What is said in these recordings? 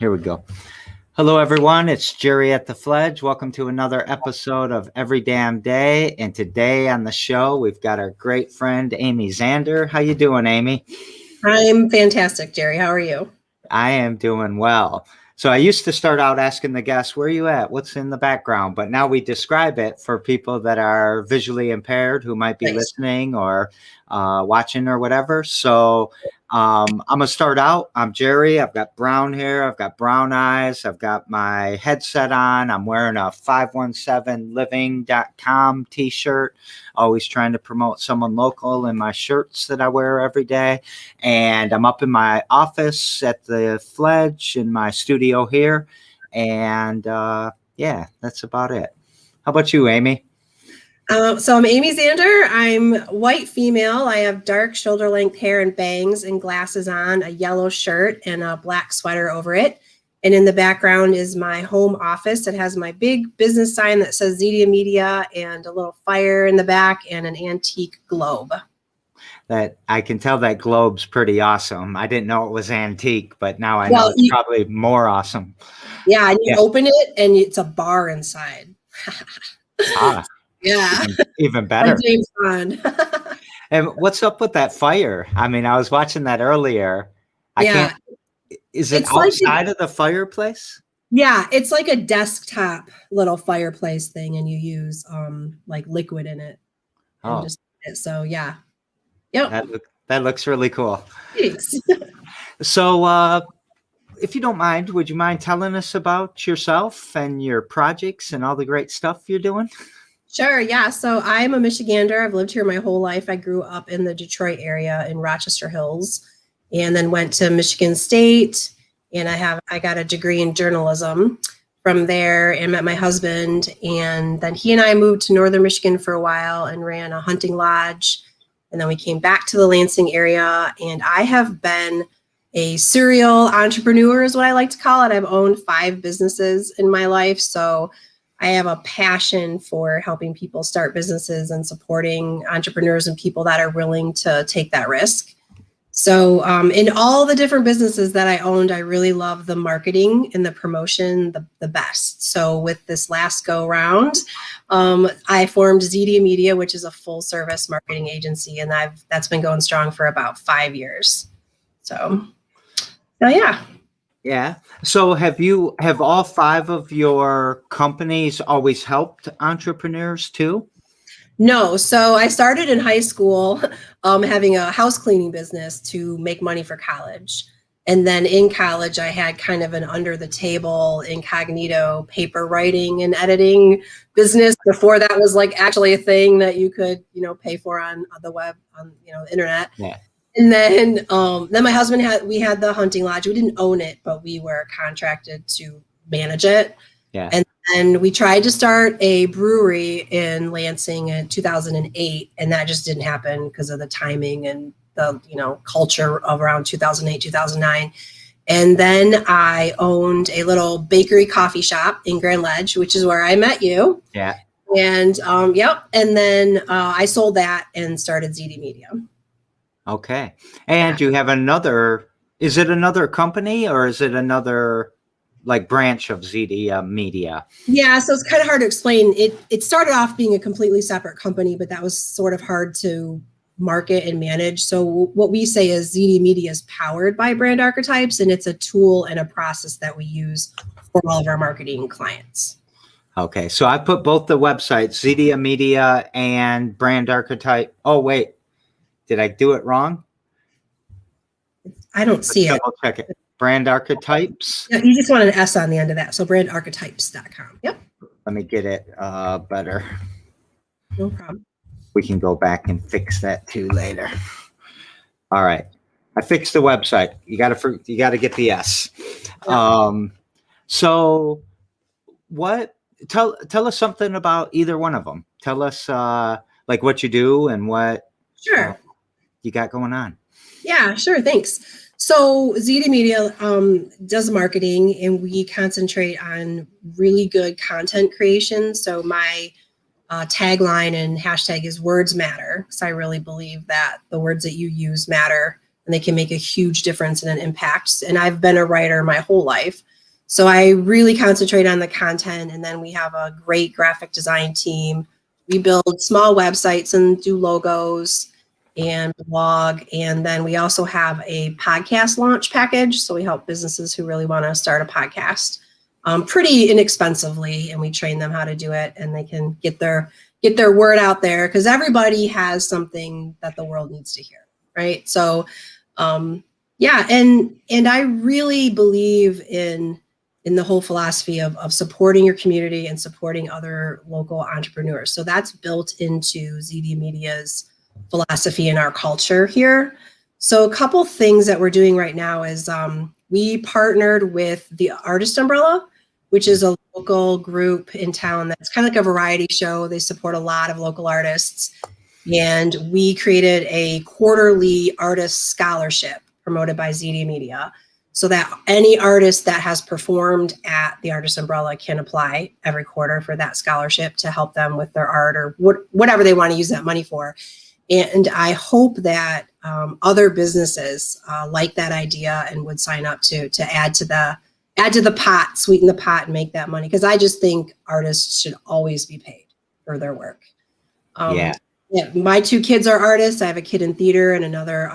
Here we go. Hello, everyone. It's Jerry at the Fledge. Welcome to another episode of Every Damn Day. And today on the show, we've got our great friend, Amy Zander. How you doing, Amy? I'm fantastic, Jerry. How are you? I am doing well. So I used to start out asking the guests, where are you at? What's in the background? But now we describe it for people that are visually impaired who might be listening or watching or whatever. So I'm going to start out. I'm Jerry. I've got brown hair. I've got brown eyes. I've got my headset on. I'm wearing a 517living.com t-shirt. Always trying to promote someone local in my shirts that I wear every day. And I'm up in my office at the Fledge in my studio here. And yeah, that's about it. How about you, Amy? So I'm Amy Zander. I'm white female. I have dark shoulder length hair and bangs and glasses on, a yellow shirt and a black sweater over it. And in the background is my home office. It has my big business sign that says Zeedia Media and a little fire in the back and an antique globe. That I can tell that globe's pretty awesome. I didn't know it was antique, but now I know it's probably more awesome. Yeah, and you open it and it's a bar inside. Yeah. Even better. James Bond. And what's up with that fire? I mean, I was watching that earlier. Is it outside of the fireplace? Yeah, it's like a desktop little fireplace thing, and you use like liquid in it. Oh. So yeah. Yep. That looks really cool. Thanks. So if you don't mind, would you mind telling us about yourself and your projects and all the great stuff you're doing? Sure. Yeah. So I'm a Michigander. I've lived here my whole life. I grew up in the Detroit area in Rochester Hills, and then went to Michigan State. And I got a degree in journalism from there and met my husband. And then he and I moved to Northern Michigan for a while and ran a hunting lodge. And then we came back to the Lansing area. And I have been a serial entrepreneur is what I like to call it. I've owned 5 businesses in my life. So I have a passion for helping people start businesses and supporting entrepreneurs and people that are willing to take that risk. So in all the different businesses that I owned, I really love the marketing and the promotion the best. So with this last go round, I formed Zeedia Media, which is a full service marketing agency. And that's been going strong for about 5 years. So yeah. Yeah. So have all 5 of your companies always helped entrepreneurs too? No. So I started in high school having a house cleaning business to make money for college. And then in college, I had kind of an under the table incognito paper writing and editing business before that was like actually a thing that you could, pay for on the web, on, the internet. Yeah. And then my husband we had the hunting lodge. We didn't own it, but we were contracted to manage it. Yeah. And we tried to start a brewery in Lansing in 2008, and that just didn't happen because of the timing and the, culture of around 2008, 2009. And then I owned a little bakery coffee shop in Grand Ledge, which is where I met you. Yeah. And And then I sold that and started Zeedia Media. Okay. And you have is it another company or is it another like branch of Zeedia Media? Yeah, so it's kind of hard to explain. It started off being a completely separate company, but that was sort of hard to market and manage. So what we say is Zeedia Media is powered by brand archetypes, and it's a tool and a process that we use for all of our marketing clients. Okay, so I put both the websites, Zeedia Media and brand archetype. Oh, wait. Did I do it wrong? I don't see it. Double check it. Brand Archetypes. Yeah, you just want an S on the end of that. So brandarchetypes.com. Yep. Let me get it better. No problem. We can go back and fix that too later. All right. I fixed the website. You got to get the S. Yeah. So tell us something about either one of them. Tell us like what you do and what you got going on. Yeah, sure. Thanks. So Zeedia Media does marketing, and we concentrate on really good content creation. So my tagline and hashtag is words matter. So I really believe that the words that you use matter and they can make a huge difference and an impact. And I've been a writer my whole life. So I really concentrate on the content. And then we have a great graphic design team. We build small websites and do logos and blog. And then we also have a podcast launch package. So we help businesses who really want to start a podcast pretty inexpensively. And we train them how to do it, and they can get their word out there, because everybody has something that the world needs to hear. Right. So, yeah. And I really believe in the whole philosophy of supporting your community and supporting other local entrepreneurs. So that's built into Zeedia Media's philosophy and our culture here. So a couple things that we're doing right now is we partnered with the Artist Umbrella, which is a local group in town that's kind of like a variety show. They support a lot of local artists. And we created a quarterly artist scholarship promoted by Zeedia Media, so that any artist that has performed at the Artist Umbrella can apply every quarter for that scholarship to help them with their art or whatever they want to use that money for. And I hope that other businesses like that idea and would sign up to add to the pot, sweeten the pot, and make that money. Because I just think artists should always be paid for their work. Yeah, my two kids are artists. I have a kid in theater and another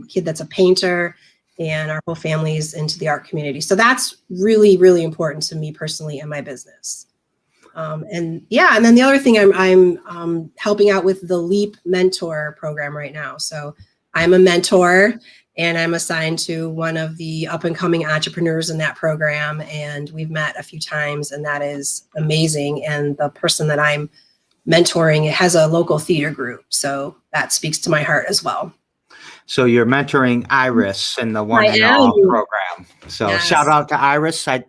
kid that's a painter, and our whole family is into the art community. So that's really, really important to me personally and my business. And then the other thing, I'm helping out with the LEAP mentor program right now. So I'm a mentor, and I'm assigned to one of the up and coming entrepreneurs in that program. And we've met a few times, and that is amazing. And the person that I'm mentoring has a local theater group. So that speaks to my heart as well. So you're mentoring Iris in the One and All program. So yes. Shout out to Iris. I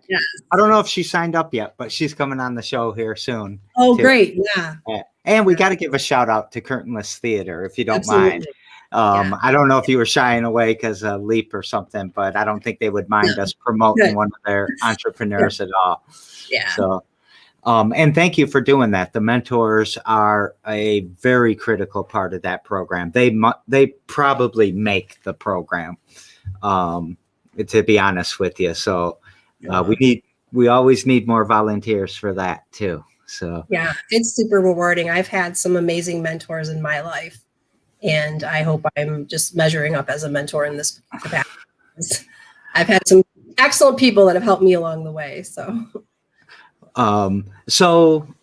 don't know if she signed up yet, but she's coming on the show here soon. Oh, too. Great. Yeah. And we got to give a shout out to Curtainless Theater, if you don't mind. I don't know if you were shying away because of LEAP or something, but I don't think they would mind us promoting one of their entrepreneurs at all. Yeah. So, and thank you for doing that. The mentors are a very critical part of that program. They probably make the program, to be honest with you. So we always need more volunteers for that too. So yeah, it's super rewarding. I've had some amazing mentors in my life, and I hope I'm just measuring up as a mentor in this capacity. I've had some excellent people that have helped me along the way. So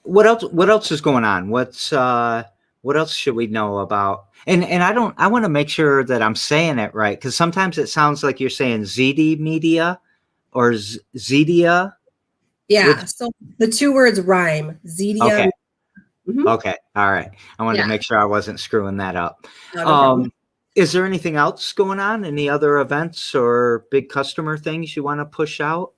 what else is going on? What else should we know about? And I want to make sure that I'm saying it right, because sometimes it sounds like you're saying Zeedia Media or Zeedia. Yeah. So the two words rhyme. Zeedia. Okay. Mm-hmm. Okay. All right. I wanted to make sure I wasn't screwing that up. No is there anything else going on? Any other events or big customer things you want to push out?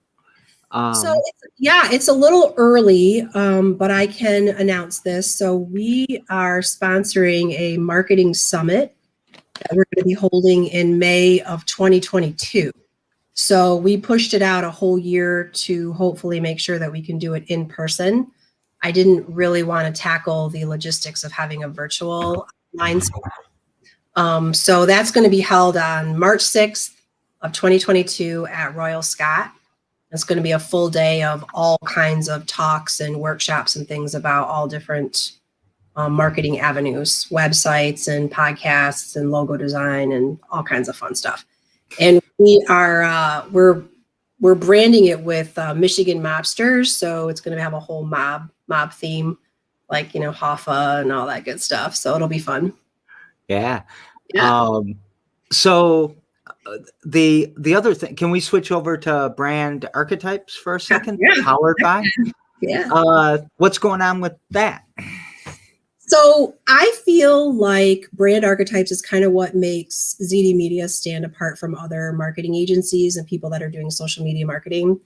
It's a little early, but I can announce this. So we are sponsoring a marketing summit that we're going to be holding in May of 2022. So we pushed it out a whole year to hopefully make sure that we can do it in person. I didn't really want to tackle the logistics of having a virtual mindset. So that's going to be held on March 6th of 2022 at Royal Scott. It's going to be a full day of all kinds of talks and workshops and things about all different marketing avenues, websites and podcasts and logo design and all kinds of fun stuff. And we are we're branding it with Michigan mobsters, so it's going to have a whole mob theme, like Hoffa and all that good stuff. So it'll be fun. Yeah. So the other thing, can we switch over to brand archetypes for a second? Yeah. Powered by? Yeah. What's going on with that? So I feel like brand archetypes is kind of what makes Zeedia Media stand apart from other marketing agencies and people that are doing social media marketing.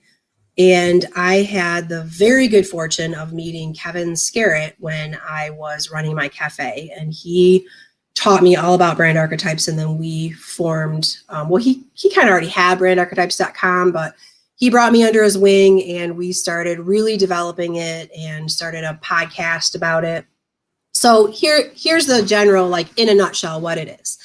And I had the very good fortune of meeting Kevin Scarrett when I was running my cafe, and he taught me all about brand archetypes. And then we formed, he kind of already had brandarchetypes.com, but he brought me under his wing and we started really developing it and started a podcast about it. So here's the general, like in a nutshell, what it is.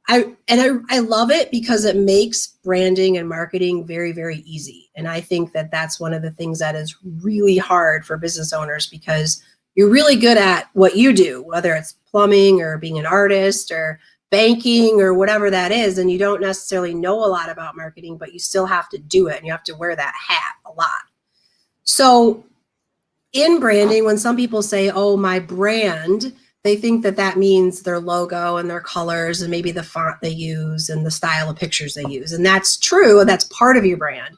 I love it because it makes branding and marketing very, very easy. And I think that that's one of the things that is really hard for business owners, because you're really good at what you do, whether it's plumbing or being an artist or banking or whatever that is, and you don't necessarily know a lot about marketing, but you still have to do it and you have to wear that hat a lot. So in branding, when some people say, oh, my brand, they think that that means their logo and their colors and maybe the font they use and the style of pictures they use. And that's true. That's part of your brand.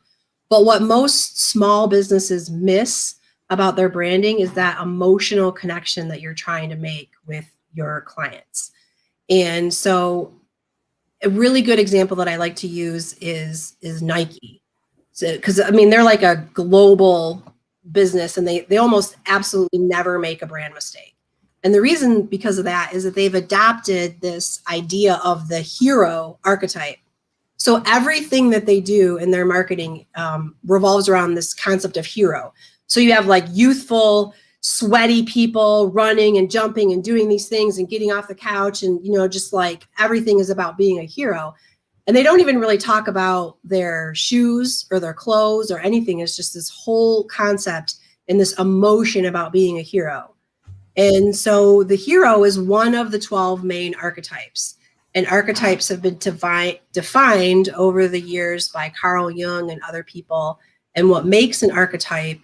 But what most small businesses miss about their branding is that emotional connection that you're trying to make with your clients. And so a really good example that I like to use is Nike. So, because I mean, they're like a global business, and they almost absolutely never make a brand mistake. And the reason because of that is that they've adopted this idea of the hero archetype. So everything that they do in their marketing revolves around this concept of hero. So you have like youthful, sweaty people running and jumping and doing these things and getting off the couch, and, you know, just like everything is about being a hero. And they don't even really talk about their shoes or their clothes or anything. It's just this whole concept and this emotion about being a hero. And so the hero is one of the 12 main archetypes. And archetypes have been defined over the years by Carl Jung and other people. And what makes an archetype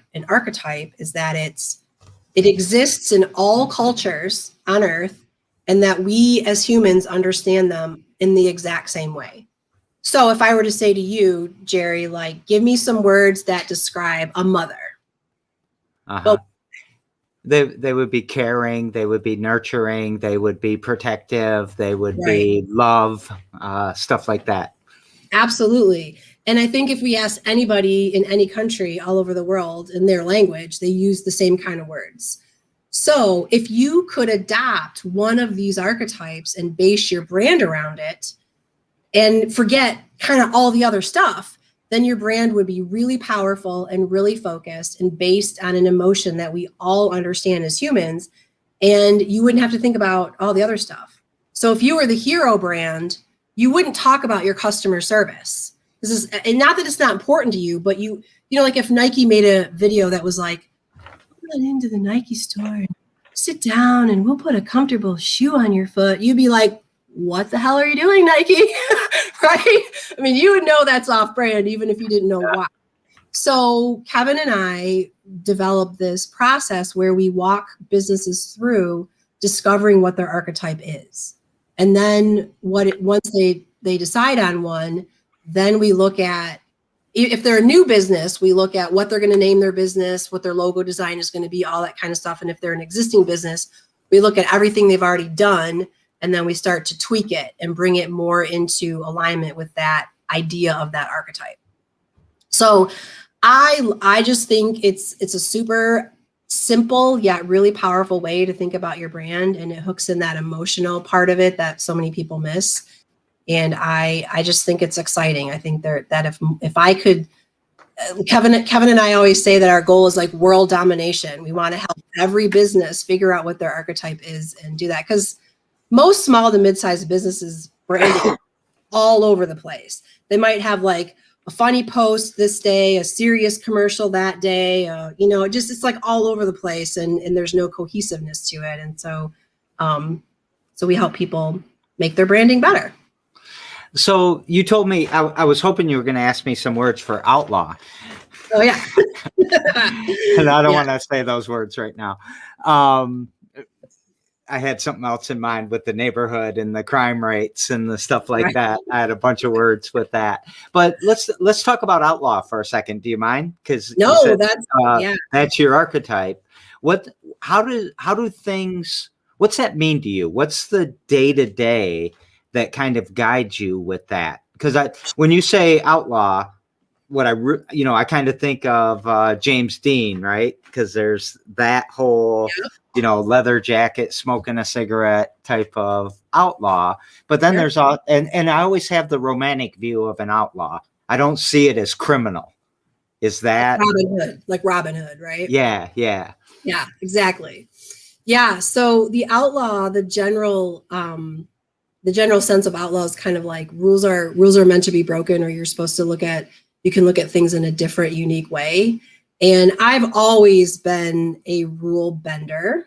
is that it exists in all cultures on Earth, and that we as humans understand them in the exact same way. So if I were to say to you, Jerry, like, give me some words that describe a mother. Well, they would be caring, they would be nurturing, they would be protective, they would be love, stuff like that. Absolutely. And I think if we ask anybody in any country all over the world in their language, they use the same kind of words. So if you could adopt one of these archetypes and base your brand around it and forget kind of all the other stuff, then your brand would be really powerful and really focused and based on an emotion that we all understand as humans. And you wouldn't have to think about all the other stuff. So if you were the hero brand, you wouldn't talk about your customer service. This is, and not that it's not important to you, but you know, like if Nike made a video that was like, come into the Nike store and sit down and we'll put a comfortable shoe on your foot, you'd be like, what the hell are you doing, Nike? Right? I mean, you would know that's off brand even if you didn't know why. So Kevin and I developed this process where we walk businesses through discovering what their archetype is. And then once they decide on one, then we look at, if they're a new business, we look at what they're going to name their business, what their logo design is going to be, all that kind of stuff. And if they're an existing business, we look at everything they've already done, and then we start to tweak it and bring it more into alignment with that idea of that archetype. So I just think it's a super simple yet really powerful way to think about your brand, and it hooks in that emotional part of it that so many people miss. And I just think it's exciting. I think that if I could, Kevin and I always say that our goal is like world domination. We want to help every business figure out what their archetype is and do that, because most small to mid-sized businesses branding all over the place. They might have like a funny post this day, a serious commercial that day, you know, it's like all over the place, and there's no cohesiveness to it. And so, so we help people make their branding better. So you told me, I was hoping you were going to ask me some words for outlaw. Oh yeah. And I don't want to say those words right now. I had something else in mind with the neighborhood and the crime rates and the stuff like that. I had a bunch of words with that, but let's talk about outlaw for a second. Do you mind? Because that's your archetype. How do things, what's that mean to you? What's the day-to-day that kind of guides you with that? Because when you say outlaw, what I kind of think of James Dean, right? Because there's that whole, leather jacket, smoking a cigarette type of outlaw. But then there's and I always have the romantic view of an outlaw. I don't see it as criminal. Is that like Robin Hood, right? Yeah, exactly. Yeah. So the outlaw, the the general sense of outlaw is kind of like rules are meant to be broken, or you're supposed to you can look at things in a different, unique way. And I've always been a rule bender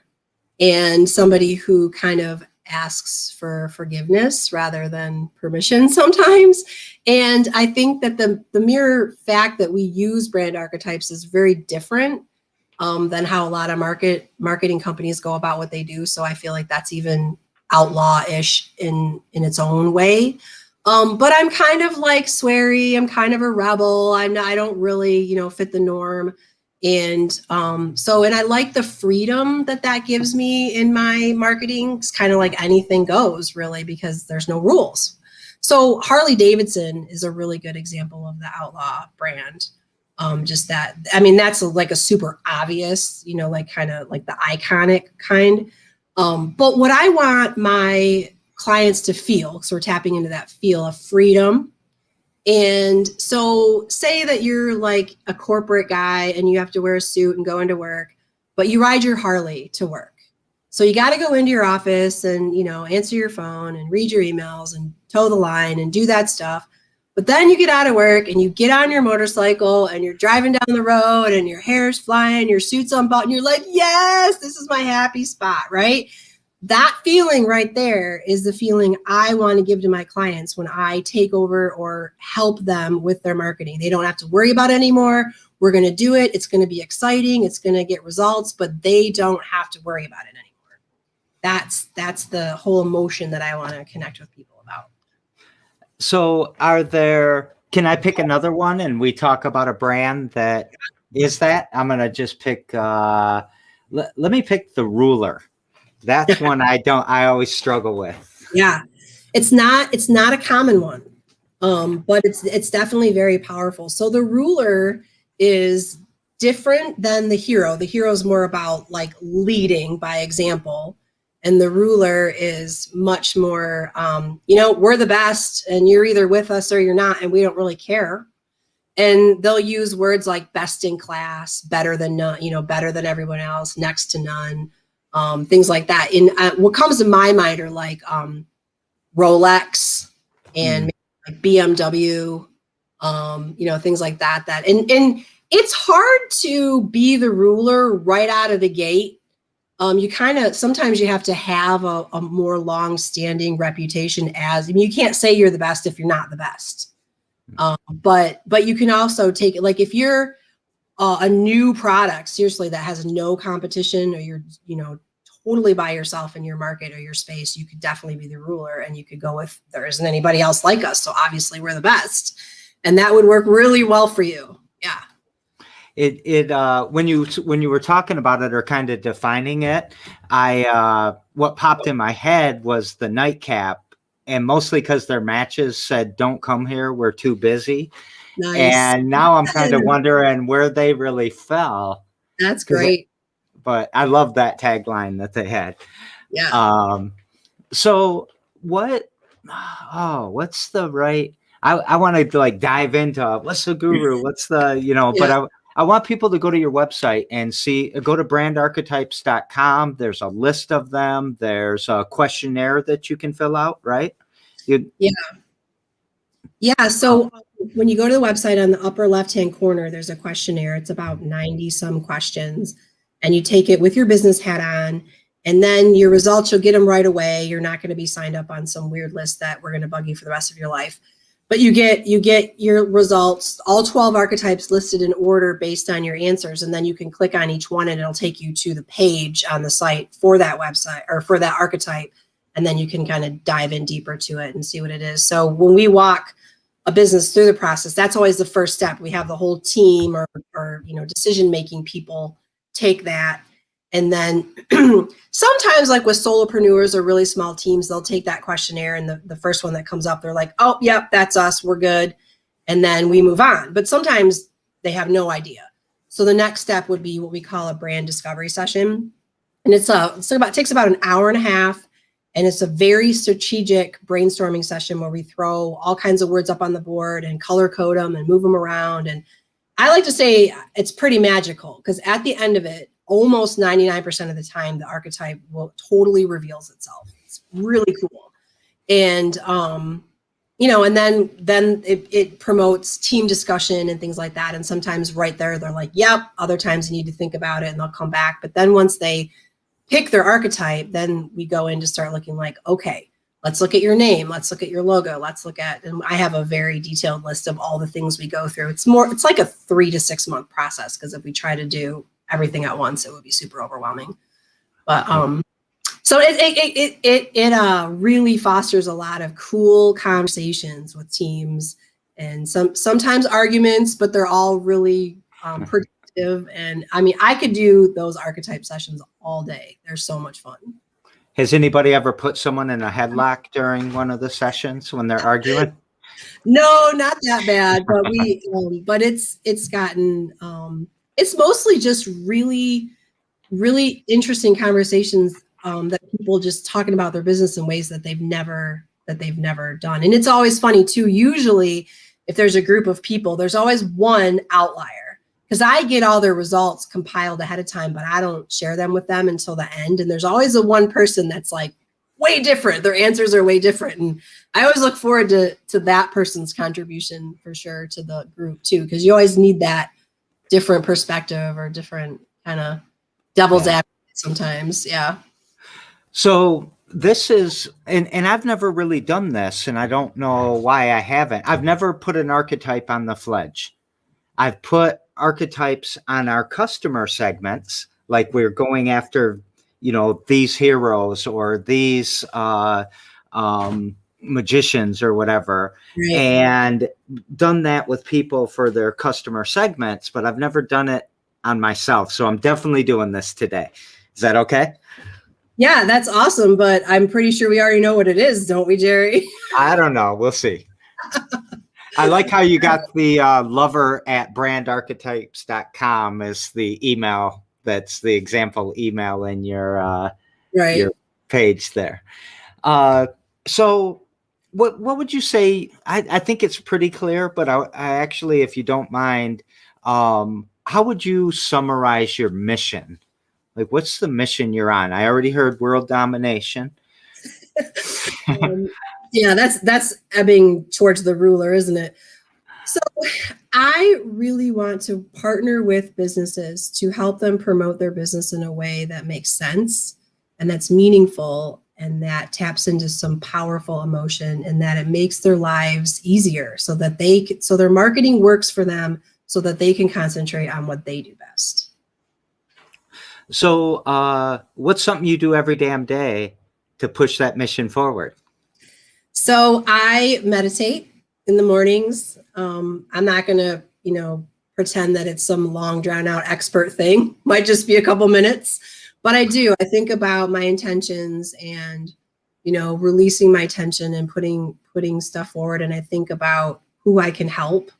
and somebody who kind of asks for forgiveness rather than permission sometimes. And I think that the mere fact that we use brand archetypes is very different than how a lot of marketing companies go about what they do. So I feel like that's even outlaw-ish in its own way. But I'm kind of like sweary. I'm kind of a rebel. I don't really, fit the norm. And and I like the freedom that gives me in my marketing. It's kind of like anything goes, really, because there's no rules. So Harley Davidson is a really good example of the outlaw brand. That's like a super obvious, like kind of like the iconic kind. But what I want my clients to feel, because we're tapping into that feel of freedom. And so say that you're like a corporate guy and you have to wear a suit and go into work, but you ride your Harley to work. So you got to go into your office and, answer your phone and read your emails and toe the line and do that stuff. But then you get out of work and you get on your motorcycle and you're driving down the road and your hair's flying, your suit's unbuttoned. You're like, yes, this is my happy spot, right? That feeling right there is the feeling I want to give to my clients when I take over or help them with their marketing. They don't have to worry about it anymore. We're going to do it. It's going to be exciting. It's going to get results, but they don't have to worry about it anymore. That's the whole emotion that I want to connect with people about. So can I pick another one and we talk about a brand that is that? I'm going to just pick, let me pick the Ruler. That's one I always struggle with. Yeah. It's not a common one. But it's definitely very powerful. So the Ruler is different than the Hero. The Hero is more about like leading by example. And the Ruler is much more, we're the best and you're either with us or you're not, and we don't really care. And they'll use words like best in class, better than none, better than everyone else, next to none. Things like that. What comes to my mind are like Rolex and like BMW, things like that. And it's hard to be the Ruler right out of the gate. Sometimes you have to have a more long-standing reputation you can't say you're the best if you're not the best. But you can also take it, like if you're a new product, seriously, that has no competition, or you're, totally by yourself in your market or your space, you could definitely be the Ruler, and you could go with, there isn't anybody else like us, so obviously we're the best, and that would work really well for you. Yeah. When you were talking about it or kind of defining it, what popped in my head was the nightcap, and mostly because their matches said, "Don't come here, we're too busy." Nice. And now I'm kind of wondering where they really fell. That's great. But I love that tagline that they had. Yeah. So what's the right, I want to like dive into what's the guru, what's the, but I want people to go to your website and go to brandarchetypes.com. There's a list of them. There's a questionnaire that you can fill out, right? Yeah. So when you go to the website, on the upper left-hand corner, there's a questionnaire. It's about 90 some questions, and you take it with your business hat on, and then your results, you'll get them right away. You're not going to be signed up on some weird list that we're going to bug you for the rest of your life. But you get your results, all 12 archetypes listed in order based on your answers. And then you can click on each one and it'll take you to the page on the site for that website or for that archetype. And then you can kind of dive in deeper to it and see what it is. So when we walk a business through the process, that's always the first step. We have the whole team or decision-making people take that. And then sometimes, like with solopreneurs or really small teams, they'll take that questionnaire, and the first one that comes up, they're like, oh, yep, that's us, we're good. And then we move on. But sometimes they have no idea. So the next step would be what we call a brand discovery session. And it takes about an hour and a half. And it's a very strategic brainstorming session where we throw all kinds of words up on the board and color code them and move them around. And I like to say it's pretty magical, because at the end of it, almost 99% of the time, the archetype totally reveals itself. It's really cool. And, and then it promotes team discussion and things like that. And sometimes right there, they're like, yep. Other times you need to think about it and they'll come back. But then once they pick their archetype, then we go in to start looking like, okay, let's look at your name. Let's look at your logo. Let's look at, and I have a very detailed list of all the things we go through. It's like a 3 to 6 month process, because if we try to do everything at once, it would be super overwhelming. But so it really fosters a lot of cool conversations with teams, and sometimes arguments, but they're all really productive. And I mean, I could do those archetype sessions all day. They're so much fun. Has anybody ever put someone in a headlock during one of the sessions when they're arguing? No, not that bad, but but it's gotten, it's mostly just really, really interesting conversations, that people just talking about their business in ways that they've never done. And it's always funny too. Usually if there's a group of people, there's always one outlier, because I get all their results compiled ahead of time, but I don't share them with them until the end. And there's always the one person that's like way different. Their answers are way different. And I always look forward to that person's contribution for sure to the group too, because you always need that different perspective or different kind of devil's advocate sometimes. Yeah. So this is, and I've never really done this, and I don't know why I haven't. I've never put an archetype on the Fledge. I've put archetypes on our customer segments, like we're going after, these heroes or these magicians or whatever, right, and done that with people for their customer segments, but I've never done it on myself. So I'm definitely doing this today. Is that okay? Yeah, that's awesome. But I'm pretty sure we already know what it is, don't we, Jerry? I don't know. We'll see. I like how you got the lover@brandarchetypes.com as the email. That's the example email in your your page there. So what would you say? I think it's pretty clear, but I actually, if you don't mind, how would you summarize your mission? Like, what's the mission you're on? I already heard world domination. Yeah, that's ebbing towards the ruler, isn't it? So I really want to partner with businesses to help them promote their business in a way that makes sense and that's meaningful and that taps into some powerful emotion, and that it makes their lives easier so that so their marketing works for them so that they can concentrate on what they do best. So what's something you do every damn day to push that mission forward? So I meditate in the mornings. I'm not going to, pretend that it's some long drawn out expert thing. Might just be a couple minutes, but I do. I think about my intentions and, releasing my tension and putting stuff forward. And I think about who I can help.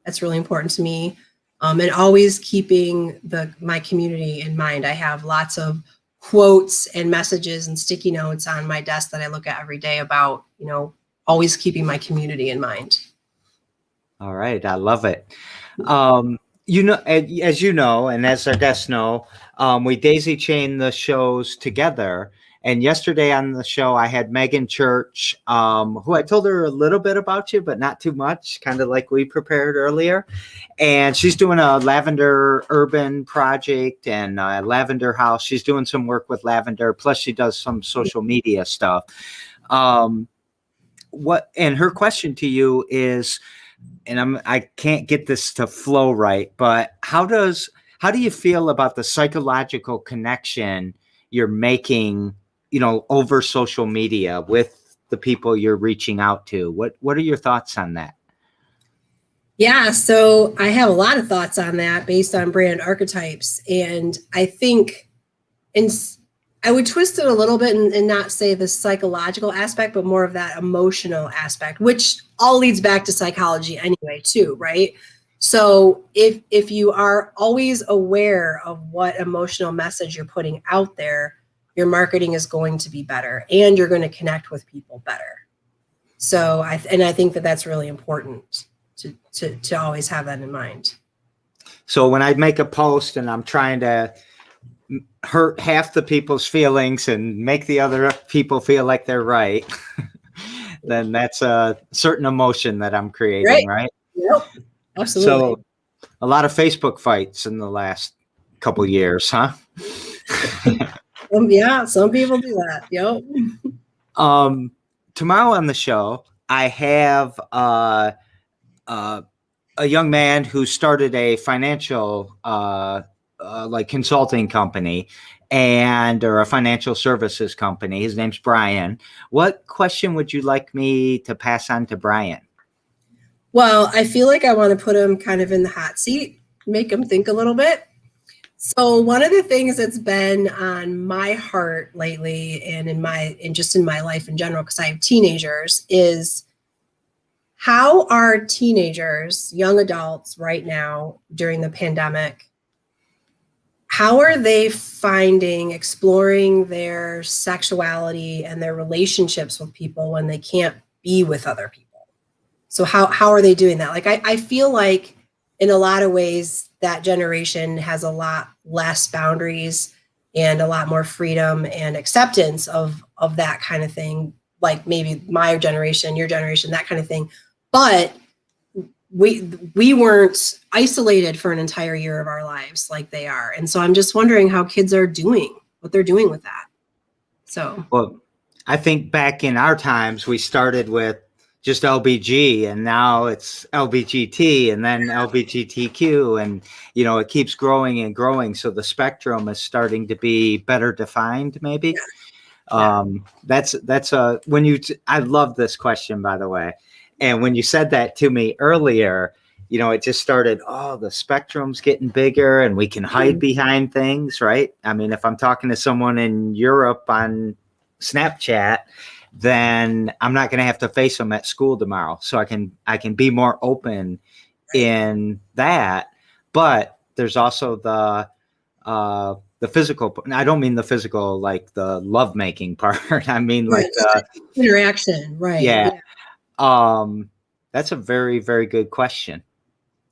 That's really important to me. And always keeping my community in mind. I have lots of quotes and messages and sticky notes on my desk that I look at every day about, always keeping my community in mind. All right. I love it. As you know, and as our guests know, we daisy chain the shows together. And yesterday on the show, I had Megan Church, who I told her a little bit about you, but not too much, kind of like we prepared earlier. And she's doing a lavender urban project and a lavender house. She's doing some work with lavender. Plus, she does some social media stuff. And her question to you is, and I can't get this to flow right, but how do you feel about the psychological connection you're making, over social media with the people you're reaching out to? What are your thoughts on that? Yeah, so I have a lot of thoughts on that based on brand archetypes. And I think, I would twist it a little bit and not say the psychological aspect, but more of that emotional aspect, which all leads back to psychology anyway, too, right? So if you are always aware of what emotional message you're putting out there, your marketing is going to be better and you're going to connect with people better. So I think that that's really important to always have that in mind. So when I make a post and I'm trying to hurt half the people's feelings and make the other people feel like they're right, then that's a certain emotion that I'm creating, right? Yep. Absolutely. So a lot of Facebook fights in the last couple years, huh? Yeah, some people do that. Yep. Tomorrow on the show, I have a young man who started a financial like consulting company or a financial services company. His name's Brian. What question would you like me to pass on to Brian? Well, I feel like I want to put him kind of in the hot seat, make him think a little bit. So one of the things that's been on my heart lately and just in my life in general, because I have teenagers, is how are teenagers, young adults right now during the pandemic, how are they exploring their sexuality and their relationships with people when they can't be with other people? So how are they doing that? Like, I feel like in a lot of ways that generation has a lot less boundaries and a lot more freedom and acceptance of that kind of thing. Like maybe my generation, your generation, that kind of thing. But we weren't isolated for an entire year of our lives like they are. And so I'm just wondering how kids are doing, what they're doing with that. So, well, I think back in our times, we started with just LBG, and now it's LBGT, and then LBGTQ, and it keeps growing and growing. So the spectrum is starting to be better defined, maybe. Yeah. I love this question, by the way. And when you said that to me earlier, it just started, the spectrum's getting bigger and we can hide behind things, right? I mean, if I'm talking to someone in Europe on Snapchat, then I'm not going to have to face them at school tomorrow. So I can be more open in that. But there's also the physical. I don't mean the physical, like the lovemaking part. I mean, like interaction, right? Yeah. That's a very, very good question.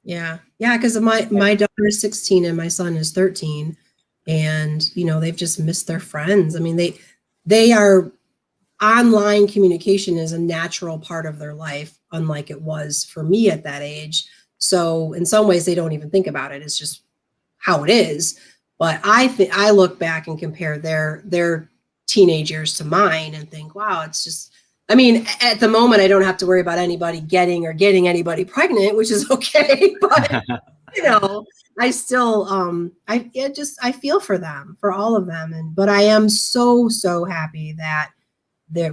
Yeah. Because my daughter is 16 and my son is 13, and they've just missed their friends. I mean, they are online communication is a natural part of their life, unlike it was for me at that age. So in some ways, they don't even think about it. It's just how it is. But I look back and compare their teenage years to mine and think, wow, it's just. I mean, at the moment, I don't have to worry about anybody getting anybody pregnant, which is okay. But I still, I feel for them, for all of them, but I am so happy that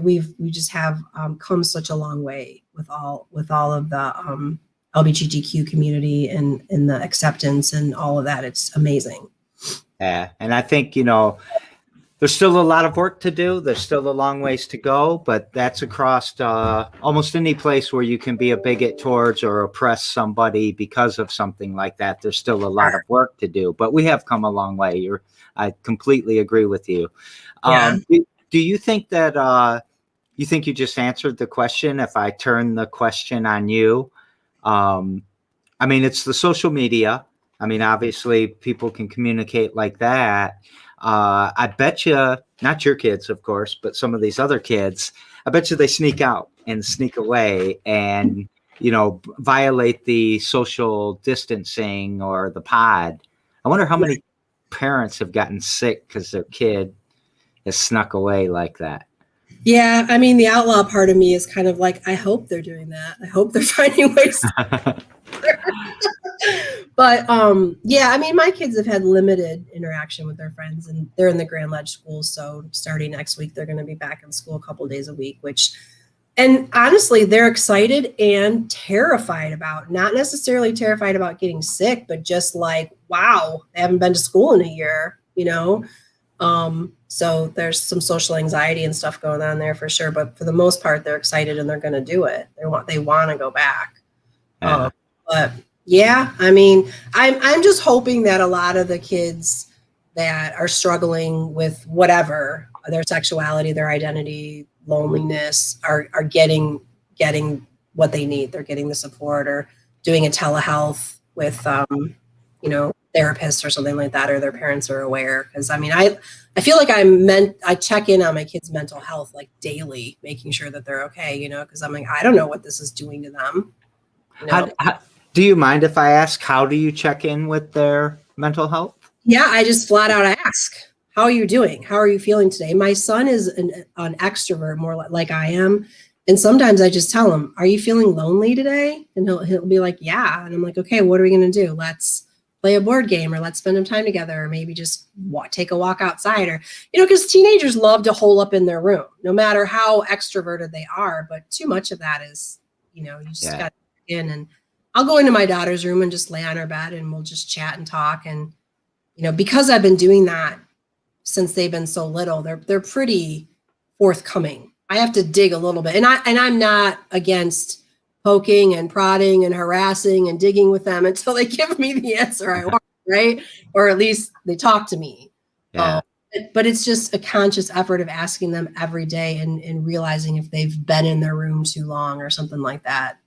we just have come such a long way with all of the LGBTQ community and the acceptance and all of that. It's amazing. Yeah, and I think there's still a lot of work to do. There's still a long ways to go, but that's across almost any place where you can be a bigot towards or oppress somebody because of something like that. There's still a lot of work to do, but we have come a long way. I completely agree with you. Yeah. Do you think that you think you just answered the question if I turn the question on you? I mean, it's the social media. I mean, obviously people can communicate like that. I bet you, not your kids, of course, but some of these other kids, I bet you they sneak out and sneak away and, violate the social distancing or the pod. I wonder how many parents have gotten sick because their kid has snuck away like that. Yeah. I mean, the outlaw part of me is kind of like, I hope they're doing that. I hope they're finding ways. But I mean, my kids have had limited interaction with their friends, and they're in the Grand Ledge school. So starting next week, they're going to be back in school a couple of days a week, and honestly, they're excited and terrified about, not necessarily terrified about getting sick, but just like, wow, they haven't been to school in a year, so there's some social anxiety and stuff going on there for sure. But for the most part, they're excited and they're going to do it. They want to go back. But yeah, I mean, I'm just hoping that a lot of the kids that are struggling with whatever, their sexuality, their identity, loneliness, are getting what they need. They're getting the support, or doing a telehealth with therapists or something like that, or their parents are aware. Because I mean, I feel like I check in on my kids' mental health like daily, making sure that they're okay, you know, because I'm like, I don't know what this is doing to them. You know? Do you mind if I ask, how do you check in with their mental health? Yeah, I just flat out ask, how are you doing? How are you feeling today? My son is an extrovert, more like I am. And sometimes I just tell him, are you feeling lonely today? And he'll be like, yeah. And I'm like, okay, what are we going to do? Let's play a board game, or let's spend some time together, or maybe just take a walk outside, or, you know, because teenagers love to hole up in their room, no matter how extroverted they are. But too much of that is, you know, you just got to get in. And I'll go into my daughter's room and just lay on her bed, and we'll just chat and talk. And, you know, because I've been doing that since they've been so little, they're pretty forthcoming. I have to dig a little bit, and I'm not against poking and prodding and harassing and digging with them until they give me the answer I want, right? Or at least they talk to me. Yeah. But it's just a conscious effort of asking them every day and realizing if they've been in their room too long or something like that.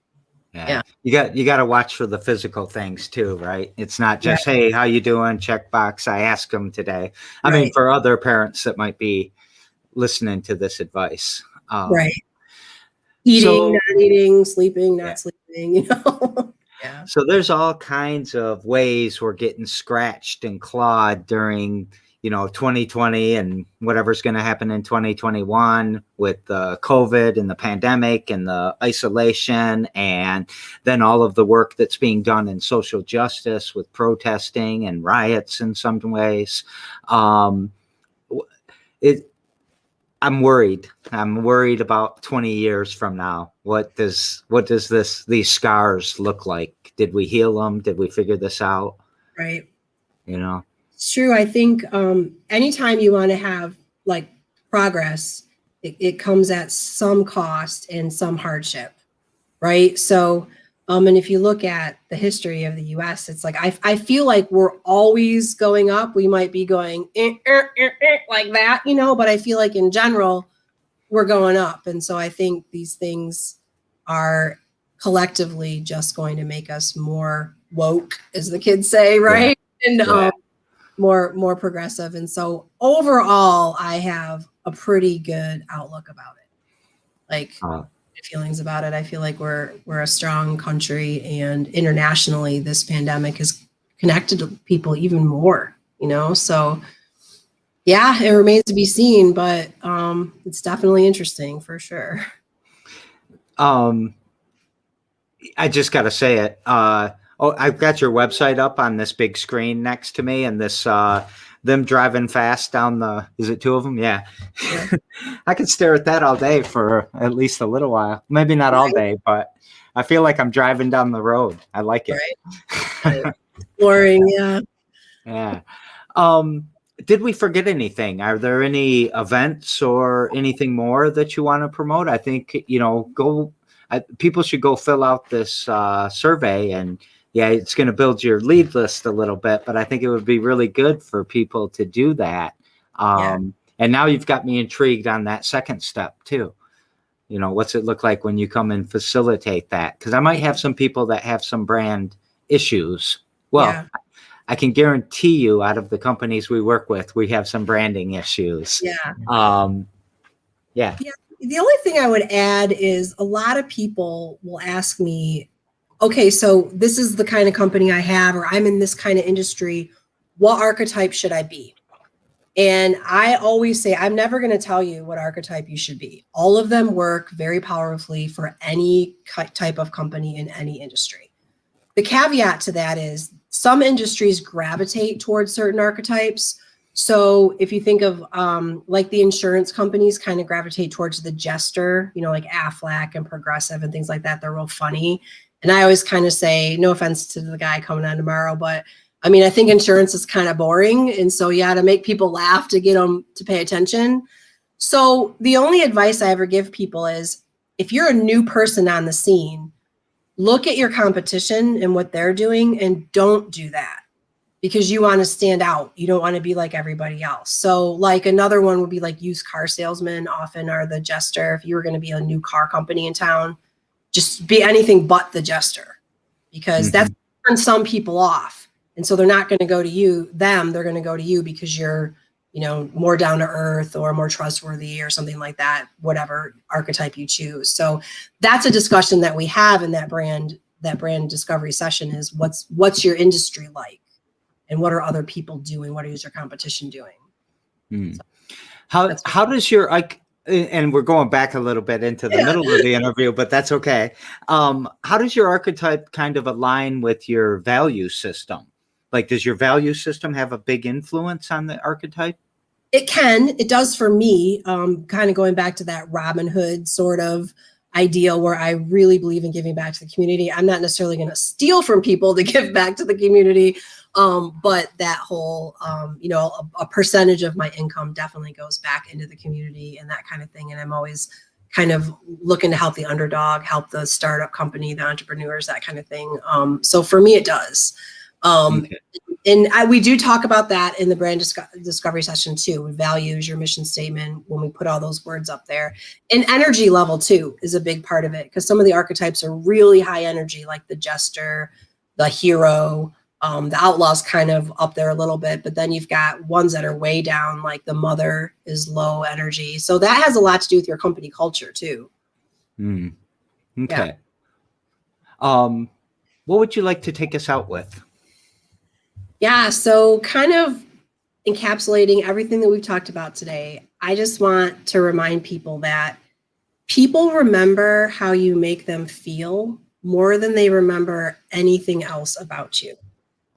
Yeah. You got to watch for the physical things too, right? It's not just, hey, how you doing? Checkbox. I asked them today. I mean, for other parents that might be listening to this advice. Right. Eating, not eating, sleeping, not sleeping, you know? Yeah. So there's all kinds of ways we're getting scratched and clawed during, you know, 2020 and whatever's going to happen in 2021 with the COVID and the pandemic and the isolation, and then all of the work that's being done in social justice with protesting and riots in some ways. I'm worried. I'm worried about 20 years from now. What does these scars look like? Did we heal them? Did we figure this out? Right. You know, it's true. I think anytime you want to have like progress, it comes at some cost and some hardship, right? So, and if you look at the history of the U.S., it's like I feel like we're always going up. We might be going like that, you know, but I feel like in general we're going up, and so I think these things are collectively just going to make us more woke, as the kids say, right? And more progressive. And so overall, I have a pretty good outlook about it. Like feelings about it. I feel like we're a strong country, and internationally, this pandemic has connected people even more, you know? So yeah, it remains to be seen, but it's definitely interesting for sure. I just got to say it. I've got your website up on this big screen next to me, and this them driving fast down the, is it two of them? Yeah. I could stare at that all day for at least a little while. Maybe not all day, but I feel like I'm driving down the road. I like it. Right. Boring, yeah. Yeah. Did we forget anything? Are there any events or anything more that you want to promote? I think, you know, people should go fill out this survey, and it's going to build your lead list a little bit, but I think it would be really good for people to do that. And now you've got me intrigued on that second step too. You know, what's it look like when you come and facilitate that? Because I might have some people that have some brand issues. Well, I can guarantee you, out of the companies we work with, we have some branding issues. The only thing I would add is a lot of people will ask me, okay, so this is the kind of company I have, or I'm in this kind of industry. What archetype should I be? And I always say, I'm never going to tell you what archetype you should be. All of them work very powerfully for any type of company in any industry. The caveat to that is some industries gravitate towards certain archetypes. So if you think of like the insurance companies kind of gravitate towards the jester, you know, like Aflac and Progressive and things like that. They're real funny. And I always kind of say, no offense to the guy coming on tomorrow, but I mean, I think insurance is kind of boring. And so to make people laugh, to get them to pay attention. So the only advice I ever give people is, if you're a new person on the scene, look at your competition and what they're doing, and don't do that, because you want to stand out. You don't want to be like everybody else. So like another one would be like used car salesmen often are the jester. If you were going to be a new car company in town, just be anything but the jester, because that's turns some people off. And so they're not going to go to you, they're going to go to you because you're, more down to earth or more trustworthy or something like that, whatever archetype you choose. So that's a discussion that we have in that brand discovery session is what's your industry like and what are other people doing? What is your competition doing? Hmm. How does your, and we're going back a little bit into the middle of the interview, but that's okay. How does your archetype kind of align with your value system? Like, does your value system have a big influence on the archetype? It does for me, kind of going back to that Robin Hood sort of ideal where I really believe in giving back to the community. I'm not necessarily going to steal from people to give back to the community. But that whole, a percentage of my income definitely goes back into the community and that kind of thing. And I'm always kind of looking to help the underdog, help the startup company, the entrepreneurs, that kind of thing. So for me, it does. Okay. And we do talk about that in the brand discovery session too. Values, your mission statement, when we put all those words up there. And energy level too is a big part of it because some of the archetypes are really high energy, like the jester, the hero, the outlaw's kind of up there a little bit, but then you've got ones that are way down, like the mother is low energy. So that has a lot to do with your company culture too. Mm. Okay. Yeah. What would you like to take us out with? Yeah, so kind of encapsulating everything that we've talked about today, I just want to remind people that people remember how you make them feel more than they remember anything else about you.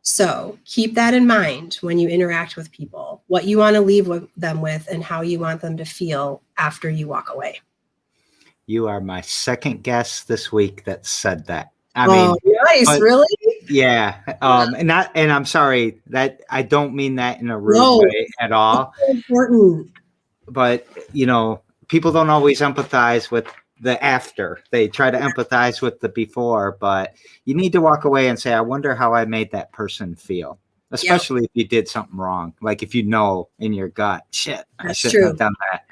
So keep that in mind when you interact with people, what you want to leave them with and how you want them to feel after you walk away. You are my second guest this week that said that. I mean, nice, really? Yeah. And I'm sorry that I don't mean that in a rude way at all. It's so important. But, people don't always empathize with the after. They try to empathize with the before, but you need to walk away and say, I wonder how I made that person feel, especially if you did something wrong. Like if in your gut, shit, I shouldn't have done that.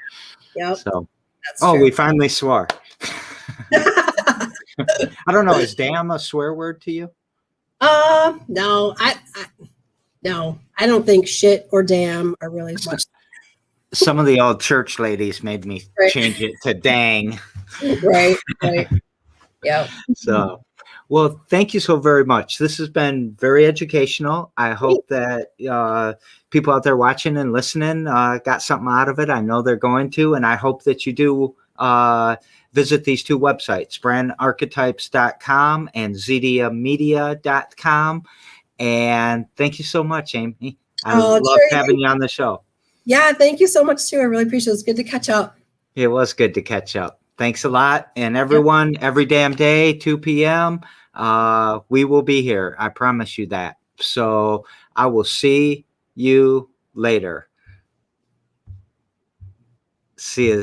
Yep. So, we finally swore. I don't know. Is damn a swear word to you? No, I don't think shit or damn are really much. Some of the old church ladies made me change it to dang. Right. Yeah. So, well, thank you so very much. This has been very educational. I hope that people out there watching and listening got something out of it. I know they're going to, and I hope that you do visit these two websites, brandarchetypes.com and zeediamedia.com. And thank you so much, Amy. I love having you on the show. Yeah, thank you so much too. I really appreciate it. It's good to catch up. It was good to catch up. Thanks a lot. And everyone, every damn day, 2 p.m., we will be here. I promise you that. So I will see you later. See you.